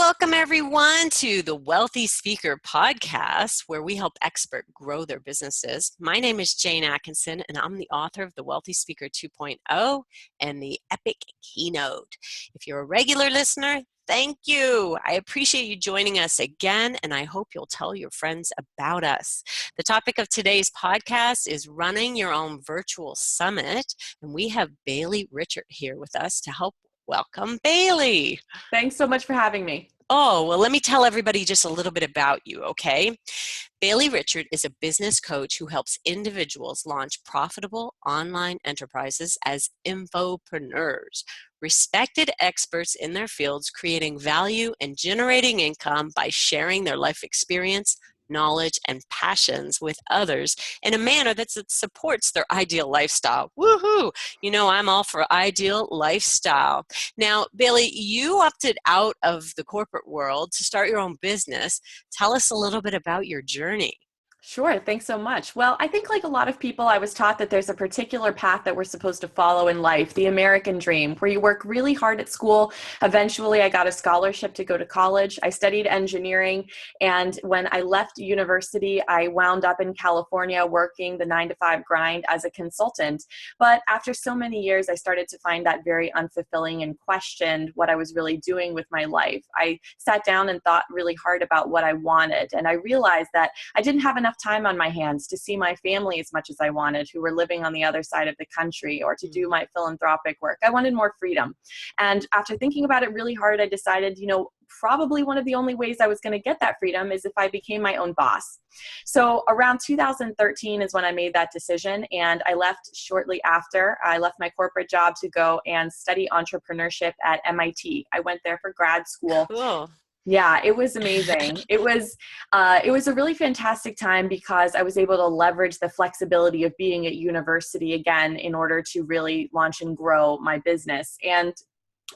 welcome everyone to the Wealthy Speaker Podcast, where we help experts grow their businesses. My name is Jane Atkinson, and I'm the author of the Wealthy Speaker 2.0 and the Epic Keynote. If you're a regular listener, thank you. I appreciate you joining us again, and I hope you'll tell your friends about us. The topic of today's podcast is running your own virtual summit, and we have Bailey Richert here with us to help. Welcome, Bailey. Thanks so much for having me. Oh, well, let me tell everybody just a little bit about you, okay? Bailey Richert is a business coach who helps individuals launch profitable online enterprises as infopreneurs, respected experts in their fields, creating value and generating income by sharing their life experience, knowledge, and passions with others in a manner that supports their ideal lifestyle. Woohoo! You know, I'm all for ideal lifestyle. Now, Bailey, you opted out of the corporate world to start your own business. Tell us a little bit about your journey. Sure. Thanks so much. Well, I think like a lot of people, I was taught that there's a particular path that we're supposed to follow in life, the American dream, where you work really hard at school. Eventually, I got a scholarship to go to college. I studied engineering. And when I left university, I wound up in California working the 9-to-5 grind as a consultant. But after so many years, I started to find that very unfulfilling and questioned what I was really doing with my life. I sat down and thought really hard about what I wanted. And I realized that I didn't have enough time on my hands to see my family as much as I wanted, who were living on the other side of the country, or to do my philanthropic work. I wanted more freedom. And after thinking about it really hard, I decided, probably one of the only ways I was going to get that freedom is if I became my own boss. So around 2013 is when I made that decision, and I left shortly after. I left my corporate job to go and study entrepreneurship at MIT. I went there for grad school. Cool. Yeah, it was amazing. It was a really fantastic time because I was able to leverage the flexibility of being at university again in order to really launch and grow my business. And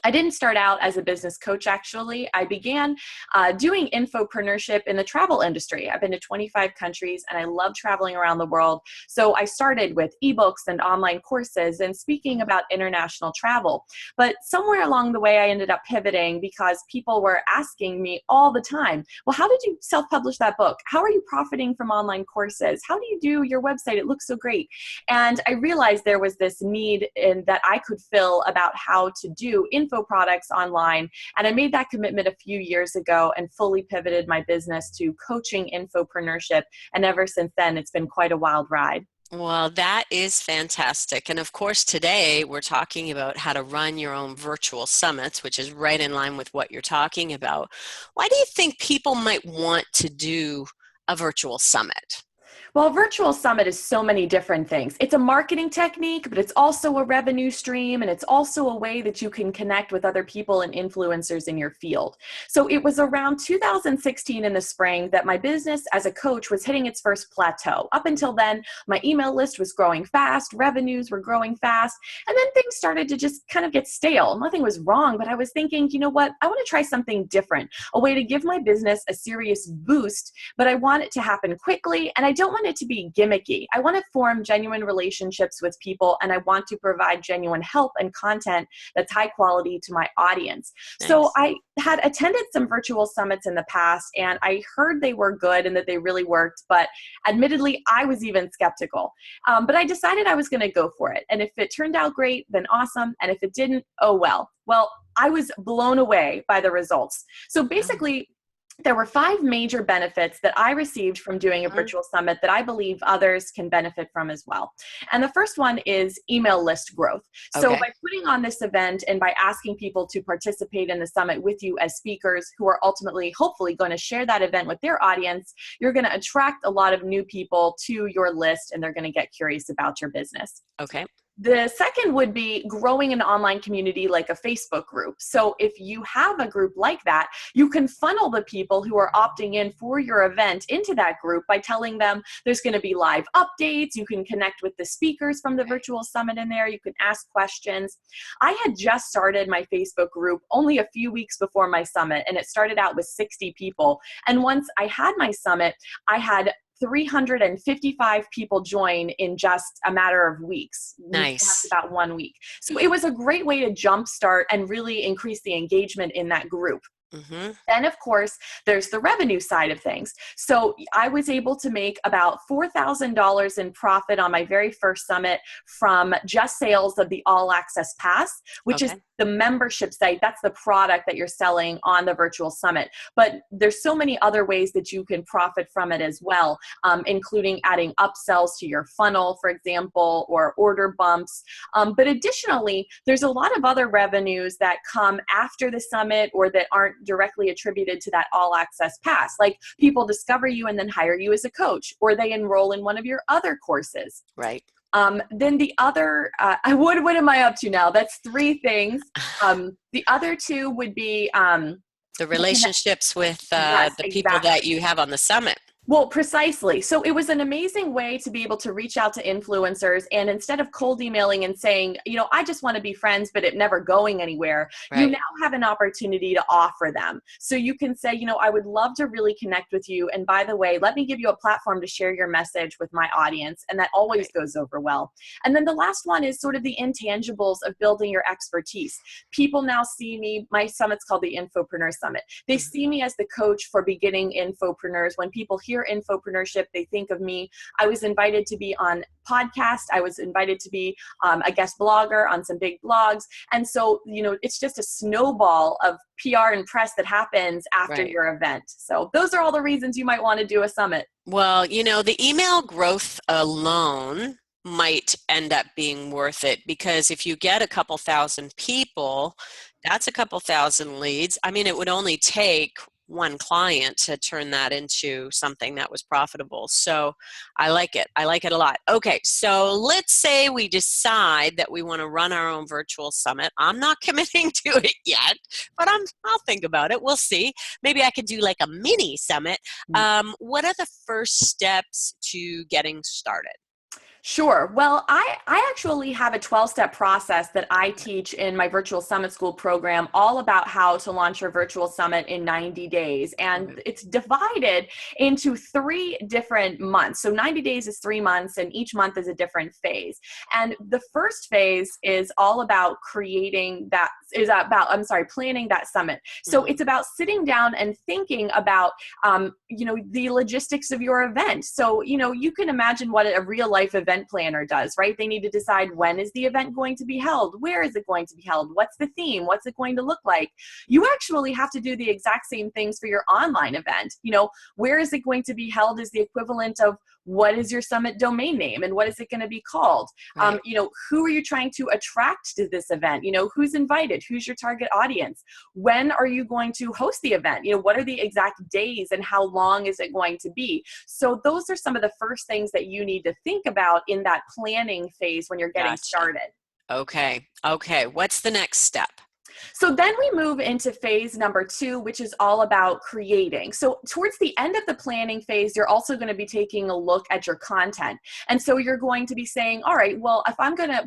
I didn't start out as a business coach, actually. I began doing infopreneurship in the travel industry. I've been to 25 countries and I love traveling around the world. So I started with ebooks and online courses and speaking about international travel. But somewhere along the way, I ended up pivoting because people were asking me all the time, well, how did you self-publish that book? How are you profiting from online courses? How do you do your website? It looks so great. And I realized there was this need that I could fill about how to do info products online. And I made that commitment a few years ago and fully pivoted my business to coaching infopreneurship. And ever since then, it's been quite a wild ride. Well, that is fantastic. And of course, today we're talking about how to run your own virtual summits, which is right in line with what you're talking about. Why do you think people might want to do a virtual summit? Well, a virtual summit is so many different things. It's a marketing technique, but it's also a revenue stream, and it's also a way that you can connect with other people and influencers in your field. So it was around 2016 in the spring that my business as a coach was hitting its first plateau. Up until then, my email list was growing fast, revenues were growing fast, and then things started to just kind of get stale. Nothing was wrong, but I was thinking, you know what? I want to try something different, a way to give my business a serious boost, but I want it to happen quickly, and I don't want it to be gimmicky. I want to form genuine relationships with people, and I want to provide genuine help and content that's high quality to my audience. Nice. So I had attended some virtual summits in the past, and I heard they were good and that they really worked, but admittedly, I was even skeptical. But I decided I was going to go for it. And if it turned out great, then awesome. And if it didn't, oh well. Well, I was blown away by the results. So basically, there were 5 major benefits that I received from doing a virtual summit that I believe others can benefit from as well. And the first one is email list growth. So by putting on this event and by asking people to participate in the summit with you as speakers who are ultimately, hopefully, going to share that event with their audience, you're going to attract a lot of new people to your list, and they're going to get curious about your business. Okay. The second would be growing an online community like a Facebook group. So if you have a group like that, you can funnel the people who are opting in for your event into that group by telling them there's going to be live updates. You can connect with the speakers from the virtual summit in there. You can ask questions. I had just started my Facebook group only a few weeks before my summit, and it started out with 60 people. And once I had my summit, I had 355 people join in just a matter of weeks. Nice. About 1 week. So it was a great way to jumpstart and really increase the engagement in that group. Mm-hmm. Then, of course, there's the revenue side of things. So I was able to make about $4,000 in profit on my very first summit from just sales of the All Access Pass, which is Okay. the membership site. That's the product that you're selling on the virtual summit. But there's so many other ways that you can profit from it as well, including adding upsells to your funnel, for example, or order bumps. But additionally, there's a lot of other revenues that come after the summit or that aren't directly attributed to that All Access Pass. Like people discover you and then hire you as a coach, or they enroll in one of your other courses. Right. Then the other, what am I up to now? That's 3 things. The other 2 would be, The relationships with yes, the people that exactly. you have on the summit. Well, precisely. So it was an amazing way to be able to reach out to influencers, and instead of cold emailing and saying, I just want to be friends, but it never going anywhere, you Right. now have an opportunity to offer them. So you can say, I would love to really connect with you. And by the way, let me give you a platform to share your message with my audience. And that always Right. goes over well. And then the last one is sort of the intangibles of building your expertise. People now see me, my summit's called the Infopreneur Summit. They Mm-hmm. see me as the coach for beginning infopreneurs. When people hear infopreneurship, they think of me. I was invited to be on podcast. I was invited to be a guest blogger on some big blogs. And so, it's just a snowball of PR and press that happens after Right. your event. So those are all the reasons you might want to do a summit. Well, the email growth alone might end up being worth it, because if you get a couple thousand people, that's a couple thousand leads. I mean, it would only take one client to turn that into something that was profitable. So I like it. I like it a lot. Okay, so let's say we decide that we want to run our own virtual summit. I'm not committing to it yet, but I'll think about it. We'll see. Maybe I could do like a mini summit. What are the first steps to getting started? Sure. Well, I actually have a 12-step process that I teach in my virtual summit school program, all about how to launch your virtual summit in 90 days. Okay. And it's divided into 3 different months. So 90 days is 3 months, and each month is a different phase. And the first phase is all about planning that summit. So Mhm. it's about sitting down and thinking about, the logistics of your event. So, you can imagine what a real life event planner does, right? They need to decide, when is the event going to be held? Where is it going to be held? What's the theme? What's it going to look like? You actually have to do the exact same things for your online event. Where is it going to be held is the equivalent of, what is your summit domain name and what is it going to be called? Right. Who are you trying to attract to this event? Who's invited? Who's your target audience? When are you going to host the event? What are the exact days and how long is it going to be? So those are some of the first things that you need to think about in that planning phase when you're getting Gotcha. started. Okay. Okay. What's the next step? So then we move into phase number 2, which is all about creating. So towards the end of the planning phase, you're also going to be taking a look at your content. And so you're going to be saying, all right, well,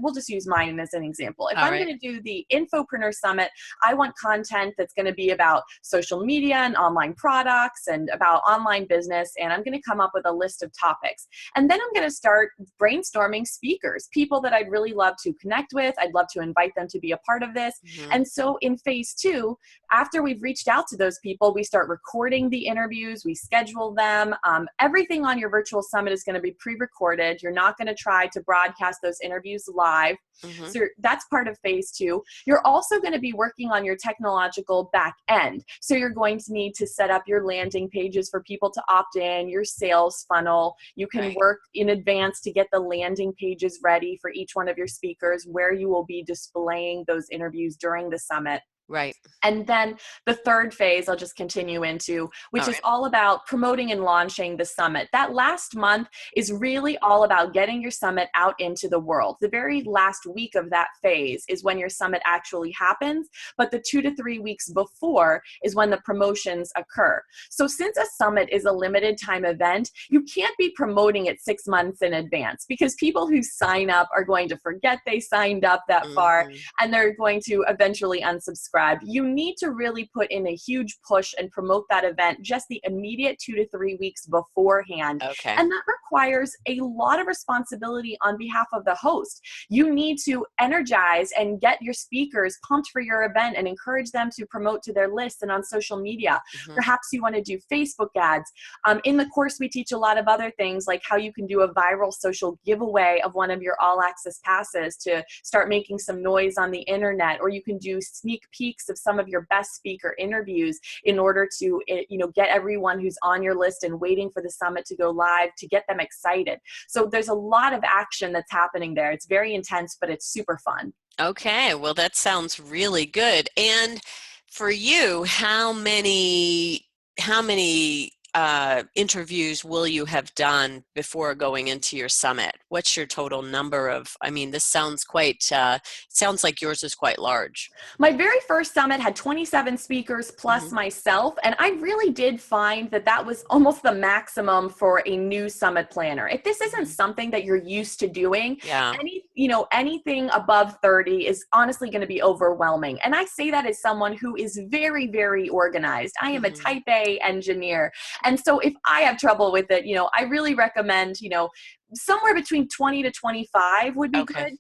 we'll just use mine as an example. If All I'm right. going to do the Infopreneur Summit, I want content that's going to be about social media and online products and about online business. And I'm going to come up with a list of topics. And then I'm going to start brainstorming speakers, people that I'd really love to connect with. I'd love to invite them to be a part of this. Mhm. And so in phase 2, after we've reached out to those people, we start recording the interviews, we schedule them. Everything on your virtual summit is going to be pre-recorded. You're not going to try to broadcast those interviews live. Mhm. So that's part of phase 2. You're also going to be working on your technological back end. So you're going to need to set up your landing pages for people to opt in, your sales funnel. You can Right. work in advance to get the landing pages ready for each one of your speakers, where you will be displaying those interviews during the summit. Right. And then the third phase I'll just continue into, All which is right. all about promoting and launching the summit. That last month is really all about getting your summit out into the world. The very last week of that phase is when your summit actually happens, but the 2 to 3 weeks before is when the promotions occur. So since a summit is a limited time event, you can't be promoting it 6 months in advance, because people who sign up are going to forget they signed up that far, Mhm. and they're going to eventually unsubscribe described, you need to really put in a huge push and promote that event just the immediate 2 to 3 weeks beforehand. Okay. And that requires a lot of responsibility on behalf of the host. You need to energize and get your speakers pumped for your event and encourage them to promote to their lists and on social media. Mm-hmm. Perhaps you want to do Facebook ads. In the course, we teach a lot of other things, like how you can do a viral social giveaway of one of your all access passes to start making some noise on the internet, or you can do sneak peeks of some of your best speaker interviews in order to, get everyone who's on your list and waiting for the summit to go live, to get them excited. So there's a lot of action that's happening there. It's very intense, but it's super fun. Okay, well, that sounds really good. And for you, how many interviews will you have done before going into your summit? What's your total number of? I mean, this sounds sounds like yours is quite large. My very first summit had 27 speakers plus Mm-hmm. myself, and I really did find that that was almost the maximum for a new summit planner. If this isn't Mm-hmm. something that you're used to doing, Yeah. anything above 30 is honestly going to be overwhelming. And I say that as someone who is very, very organized. I am a Mm-hmm. type A engineer. And so if I have trouble with it, I really recommend, somewhere between 20 to 25 would be Okay. good.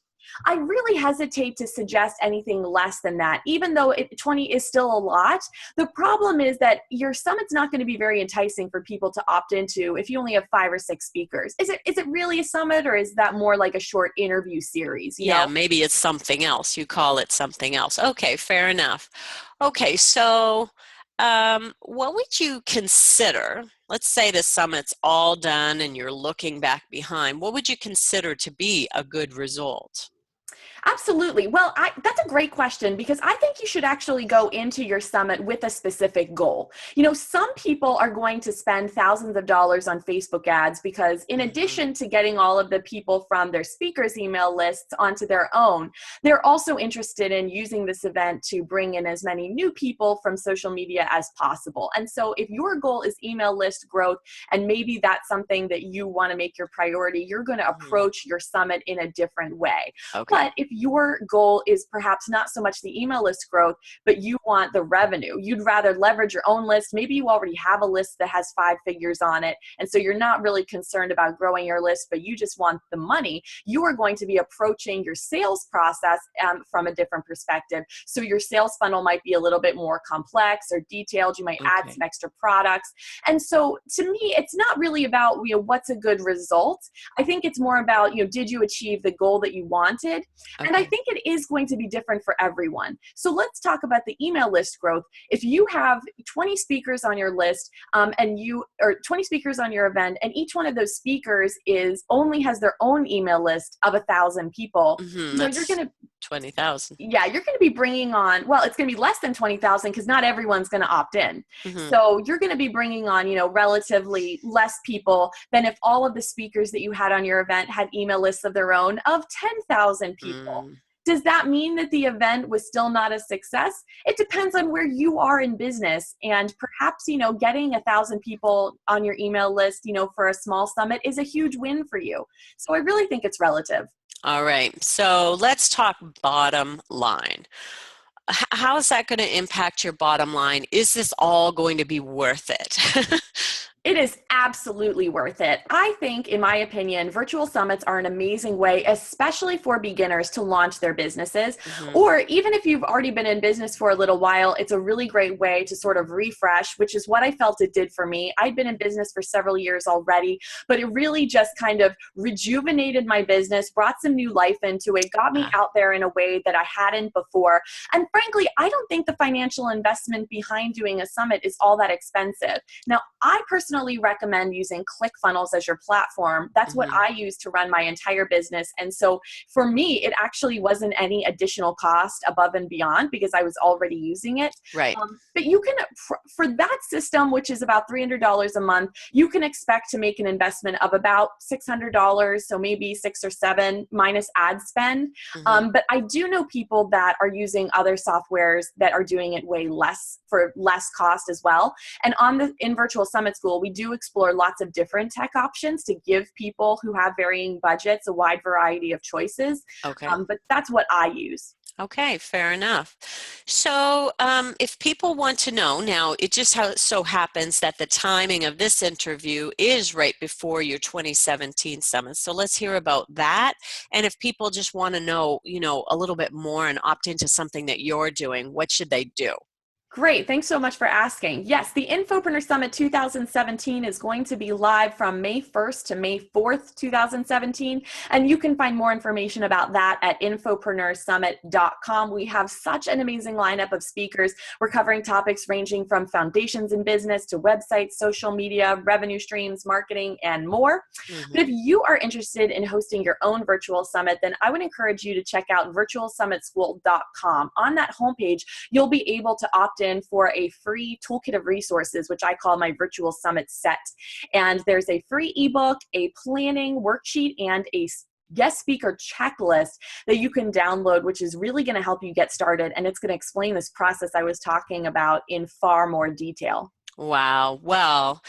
I really hesitate to suggest anything less than that, even though 20 is still a lot. The problem is that your summit's not going to be very enticing for people to opt into if you only have 5 or 6 speakers. Is it really a summit, or is that more like a short interview series? Yeah, maybe it's something else. You call it something else. Okay, fair enough. Okay, so what would you consider? Let's say the summit's all done and you're looking back behind. What would you consider to be a good result? Absolutely. Well, that's a great question, because I think you should actually go into your summit with a specific goal. Some people are going to spend thousands of dollars on Facebook ads because, in Mm-hmm. addition to getting all of the people from their speakers' email lists onto their own, they're also interested in using this event to bring in as many new people from social media as possible. And so if your goal is email list growth, and maybe that's something that you want to make your priority, you're going to Mm-hmm. approach your summit in a different way. Okay. But if your goal is perhaps not so much the email list growth, but you want the revenue, you'd rather leverage your own list. Maybe you already have a list that has 5 figures on it, and so you're not really concerned about growing your list, but you just want the money. You are going to be approaching your sales process from a different perspective. So your sales funnel might be a little bit more complex or detailed. You might add Okay. some extra products. And so to me, it's not really about, what's a good result. I think it's more about, did you achieve the goal that you wanted? And I Okay. think it is going to be different for everyone. So let's talk about the email list growth. If you have 20 speakers on your list, or 20 speakers on your event, and each one of those speakers only has their own email list of 1,000 people, Mm-hmm. you're going That's to 20,000. yeah, you're going to be bringing on, well, it's going to be less than 20,000 because not everyone's going to opt in. Mm-hmm. So you're going to be bringing on, relatively less people than if all of the speakers that you had on your event had email lists of their own of 10,000 people. Mm. Does that mean that the event was still not a success? It depends on where you are in business. And perhaps, getting 1,000 people on your email list, for a small summit is a huge win for you. So I really think it's relative. All right. So let's talk bottom line. How is that going to impact your bottom line? Is this all going to be worth it? It is absolutely worth it. I think, in my opinion, virtual summits are an amazing way, especially for beginners, to launch their businesses. Mm-hmm. Or even if you've already been in business for a little while, it's a really great way to sort of refresh, which is what I felt it did for me. I'd been in business for several years already, but it really just kind of rejuvenated my business, brought some new life into it, got me Ah, out there in a way that I hadn't before. And frankly, I don't think the financial investment behind doing a summit is all that expensive. Now, I personally recommend using ClickFunnels as your platform. That's what mm-hmm. I use to run my entire business. And so for me, it actually wasn't any additional cost above and beyond because I was already using it. Right. But you can, for that system, which is about $300 a month, you can expect to make an investment of about $600. So maybe 6 or 7 minus ad spend. Mm-hmm. But I do know people that are using other softwares that are doing it way less for less cost as well. And in Virtual Summit School, we do explore lots of different tech options to give people who have varying budgets a wide variety of choices. Okay. But that's what I use. Okay, fair enough. So, if people want to know, now it just so happens that the timing of this interview is right before your 2017 summit. So let's hear about that. And if people just want to know, a little bit more and opt into something that you're doing, what should they do? Great. Thanks so much for asking. Yes, the Infopreneur Summit 2017 is going to be live from May 1st to May 4th, 2017. And you can find more information about that at infopreneursummit.com. We have such an amazing lineup of speakers. We're covering topics ranging from foundations in business to websites, social media, revenue streams, marketing, and more. But if Hmm. you are interested in hosting your own virtual summit, then I would encourage you to check out virtualsummitschool.com. On that homepage, you'll be able to opt in for a free toolkit of resources, which I call my virtual summit set. And there's a free ebook, a planning worksheet, and a guest speaker checklist that you can download, which is really going to help you get started. And it's going to explain this process I was talking about in far more detail. Wow. Well,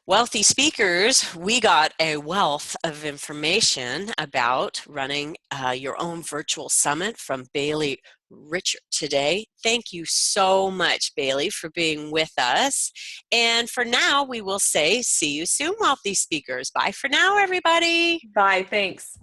wealthy speakers, we got a wealth of information about running your own virtual summit from Bailey Richert today. Thank you so much, Bailey, for being with us. And for now, we will say, see you soon, wealthy speakers. Bye for now, everybody. Bye. Thanks.